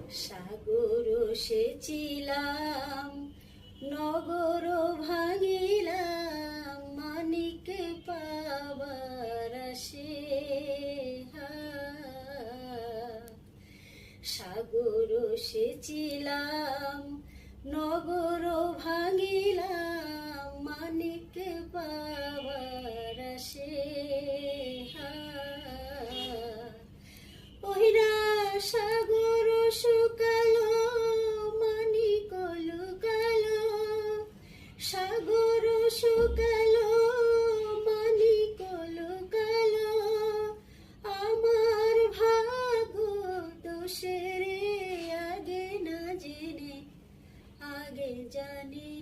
সাগর সেচিলাম, নগর ভাঙিলাম, মানিক পাবার আসে। সাগর সেচিলাম, নগর ভাঙিলাম, মানিক পাবার আসে। ওহিরা সাগর শুকালো, মানিক লুকালো, সাগর শুকালো, মানিক লুকালো, আমার ভাগ্য দোষের আগে না জেনে আগে জানি।